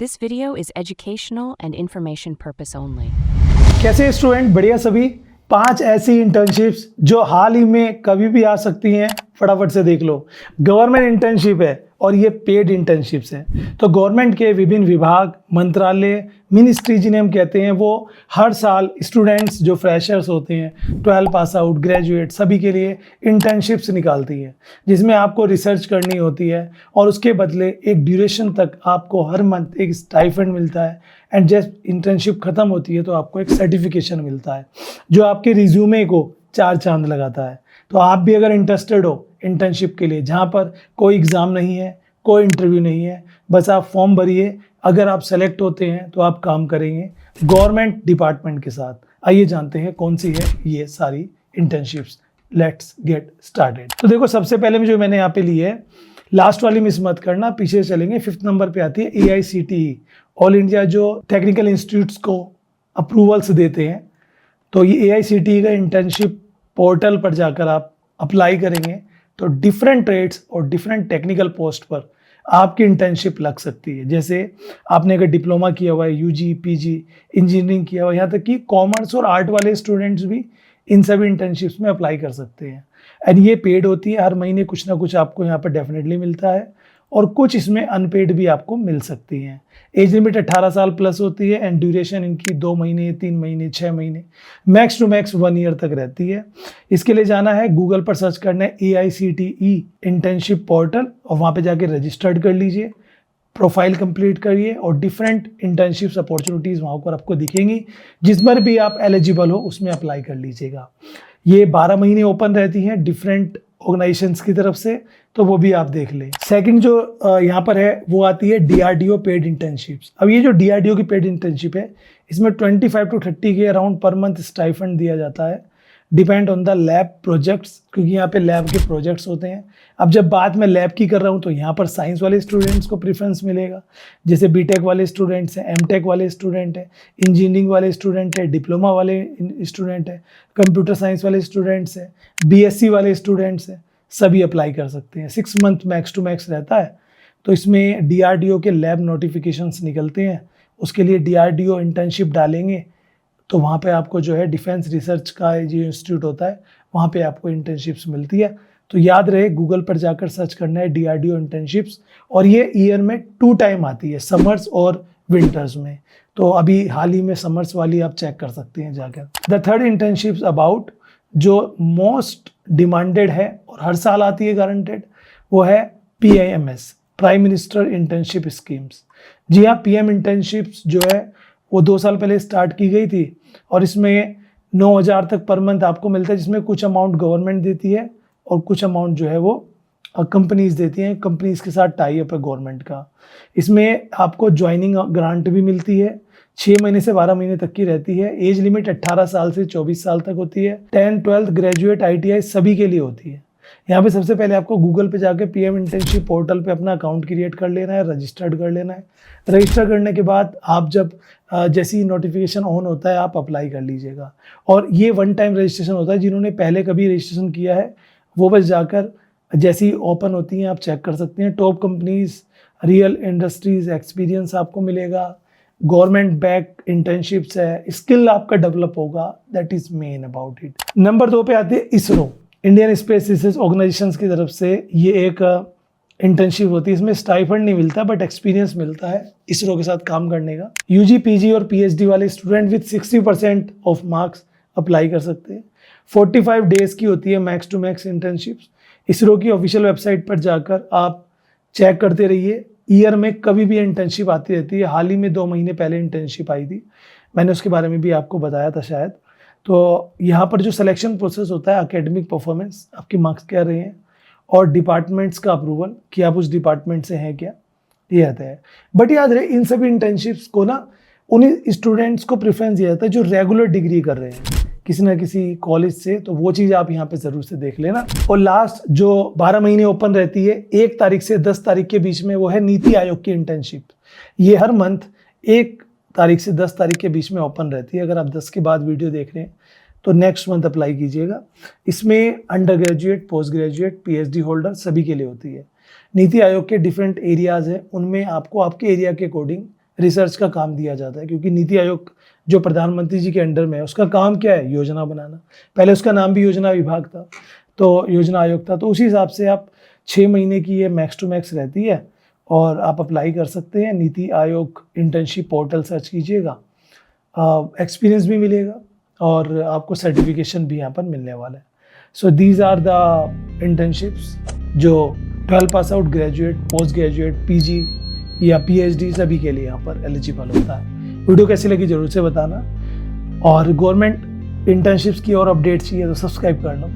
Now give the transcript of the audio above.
This video is educational and information purpose only. कैसे student, बढ़िया सभी। 5 ऐसी इंटर्नशिप्स जो हाल ही में कभी भी आ सकती हैं, फटाफट से देख लो। गवर्नमेंट इंटर्नशिप है और ये पेड इंटर्नशिप्स हैं। तो गवर्नमेंट के विभिन्न विभाग, मंत्रालय, मिनिस्ट्री जिन्हें हम कहते हैं, वो हर साल स्टूडेंट्स जो फ्रेशर्स होते हैं, 12 पास आउट, ग्रेजुएट, सभी के लिए इंटर्नशिप्स निकालती है, जिसमें आपको रिसर्च करनी होती है और उसके बदले एक ड्यूरेशन तक आपको हर मंथ एक स्टाइपेंड मिलता है। एंड जब इंटर्नशिप ख़त्म होती है तो आपको एक सर्टिफिकेशन मिलता है जो आपके रिज्यूमे को 4 चांद लगाता है। तो आप भी अगर इंटरेस्टेड हो इंटर्नशिप के लिए, जहाँ पर कोई एग्ज़ाम नहीं है, कोई इंटरव्यू नहीं है, बस आप फॉर्म भरिए। अगर आप सेलेक्ट होते हैं तो आप काम करेंगे गवर्नमेंट डिपार्टमेंट के साथ। आइए जानते हैं कौन सी है ये सारी इंटर्नशिप्स। Let's get started. तो देखो, सबसे पहले में जो मैंने यहाँ पे ली है, लास्ट वाली मिस मत करना, पीछे चलेंगे। 5th नंबर पे आती है AICTE, ऑल इंडिया जो टेक्निकल इंस्टीट्यूट्स को अप्रूवल्स देते हैं। तो ये AICTE का इंटर्नशिप पोर्टल पर जाकर आप अप्लाई करेंगे तो डिफरेंट ट्रेड्स और डिफरेंट टेक्निकल पोस्ट पर आपकी इंटर्नशिप लग सकती है। जैसे आपने अगर डिप्लोमा किया हुआ है, UG, PG, इंजीनियरिंग किया हुआ है, यहाँ तक कि कॉमर्स और आर्ट वाले स्टूडेंट्स भी इन सभी इंटर्नशिप्स में अप्लाई कर सकते हैं। एंड ये पेड होती है, हर महीने कुछ ना कुछ आपको यहाँ पर डेफिनेटली मिलता है और कुछ इसमें अनपेड भी आपको मिल सकती हैं। एज लिमिट 18 साल प्लस होती है एंड ड्यूरेशन इनकी 2 महीने, 3 महीने, 6 महीने, मैक्स टू मैक्स 1 ईयर तक रहती है। इसके लिए जाना है, गूगल पर सर्च करना है AICTE इंटर्नशिप पोर्टल और वहाँ पे जाके रजिस्टर्ड कर लीजिए, प्रोफाइल कंप्लीट करिए और डिफरेंट इंटर्नशिप्स अपॉर्चुनिटीज़ वहाँ पर आपको दिखेंगी। जिस पर भी आप एलिजिबल हो उसमें अप्लाई कर लीजिएगा। ये 12 महीने ओपन रहती हैं डिफरेंट ऑर्गेनाइजेशंस की तरफ से, तो वो भी आप देख लें। सेकंड जो यहाँ पर है वो आती है DRDO पेड इंटर्नशिप्स। अब ये जो DRDO की पेड इंटर्नशिप है, इसमें 25 to 30 के अराउंड पर मंथ स्टाइफंड दिया जाता है, depend on the lab projects, क्योंकि यहाँ पे लैब के प्रोजेक्ट्स होते हैं। अब जब बात मैं लैब की कर रहा हूँ तो यहाँ पर साइंस वाले स्टूडेंट्स को प्रेफरेंस मिलेगा, जैसे BTech वाले स्टूडेंट्स हैं, MTech वाले स्टूडेंट हैं, इंजीनियरिंग वाले स्टूडेंट हैं, डिप्लोमा वाले स्टूडेंट हैं, कंप्यूटर साइंस वाले स्टूडेंट्स हैं, BSc वाले स्टूडेंट्स हैं, सभी अप्लाई कर सकते हैं। 6 मंथ मैक्स टू मैक्स रहता है। तो इसमें DRDO के लैब नोटिफिकेशंस निकलते हैं, उसके लिए DRDO इंटर्नशिप डालेंगे तो वहाँ पे आपको जो है डिफेंस रिसर्च का जो इंस्टीट्यूट होता है वहाँ पे आपको इंटर्नशिप्स मिलती है। तो याद रहे, गूगल पर जाकर सर्च करना है DRDO इंटर्नशिप्स, और ये ईयर में 2 टाइम आती है, समर्स और विंटर्स में। तो अभी हाल ही में समर्स वाली आप चेक कर सकते हैं जाकर। द थर्ड इंटर्नशिप्स अबाउट जो मोस्ट डिमांडेड है और हर साल आती है गारंटेड, वो है PIMS, prime minister internship schemes. जी हाँ, PM इंटर्नशिप्स जो है वो 2 साल पहले स्टार्ट की गई थी और इसमें 9,000 तक पर मंथ आपको मिलता है, जिसमें कुछ अमाउंट गवर्नमेंट देती है और कुछ अमाउंट जो है वो कंपनीज देती हैं। कंपनीज के साथ टाई अप है गवर्नमेंट का। इसमें आपको ज्वाइनिंग ग्रांट भी मिलती है, 6 महीने से 12 महीने तक की रहती है। एज लिमिट 18 साल से 24 साल तक होती है। 10th 12th ग्रेजुएट ITI सभी के लिए होती है। यहाँ पे सबसे पहले आपको गूगल पे जाके PM इंटर्नशिप पोर्टल पे अपना अकाउंट क्रिएट कर लेना है, रजिस्टर्ड कर लेना है। रजिस्टर करने के बाद आप जब जैसे ही नोटिफिकेशन ऑन होता है आप अप्लाई कर लीजिएगा। और ये 1 टाइम रजिस्ट्रेशन होता है, जिन्होंने पहले कभी रजिस्ट्रेशन किया है वो बस जाकर जैसी ओपन होती हैं आप चेक कर सकते हैं। Top companies, real industries, experience आपको मिलेगा, गवर्नमेंट बैक इंटर्नशिप्स है, स्किल आपका डेवलप होगा, that is main about it. Number 2 पे आते हैं ISRO, Indian space research organisation की तरफ से ये एक इंटर्नशिप होती है। इसमें स्टाइफंड नहीं मिलता बट एक्सपीरियंस मिलता है ISRO के साथ काम करने का। UG, PG और PhD वाले student with 60% of marks apply कर सकते हैं। 45 डेज की होती है max to max internships. ISRO की ऑफिशियल वेबसाइट पर जाकर आप चेक करते रहिए, ईयर में कभी भी इंटर्नशिप आती रहती है। हाल ही में 2 महीने पहले इंटर्नशिप आई थी, मैंने उसके बारे में भी आपको बताया था शायद। तो यहाँ पर जो सिलेक्शन प्रोसेस होता है, एकेडमिक परफॉर्मेंस, आपके मार्क्स क्या रहे हैं और डिपार्टमेंट्स का अप्रूवल कि आप उस डिपार्टमेंट से हैं क्या, ये आता है। बट याद रहे, इन सभी इंटर्नशिप्स को ना उन्हीं स्टूडेंट्स को प्रेफरेंस दिया जाता है जो रेगुलर डिग्री कर रहे हैं किसी ना किसी कॉलेज से। तो वो चीज़ आप यहाँ पे ज़रूर से देख लेना। और लास्ट जो 12 महीने ओपन रहती है 1 तारीख से 10 तारीख के बीच में, वो है नीति आयोग की इंटर्नशिप। ये हर मंथ 1 तारीख से 10 तारीख के बीच में ओपन रहती है। अगर आप 10 के बाद वीडियो देख रहे हैं तो नेक्स्ट मंथ अप्लाई कीजिएगा। इसमें under graduate, post graduate, PhD holder सभी के लिए होती है। नीति आयोग के डिफरेंट एरियाज़ हैं, उनमें आपको आपके एरिया के अकॉर्डिंग रिसर्च का काम दिया जाता है, क्योंकि नीति आयोग जो प्रधानमंत्री जी के अंडर में है उसका काम क्या है, योजना बनाना। पहले उसका नाम भी योजना विभाग था, तो योजना आयोग था। तो उसी हिसाब से आप 6 महीने की ये मैक्स टू मैक्स रहती है और आप अप्लाई कर सकते हैं। NITI Aayog internship portal search कीजिएगा, एक्सपीरियंस भी मिलेगा और आपको सर्टिफिकेशन भी यहाँ पर मिलने वाला है। So these are the internships जो 12 pass out, graduate, post graduate, PG या पीएचडी सभी के लिए यहाँ पर एलिजिबल होता है। वीडियो कैसी लगी जरूर से बताना, और गवर्नमेंट इंटर्नशिप्स की और अपडेट चाहिए तो सब्सक्राइब कर लो।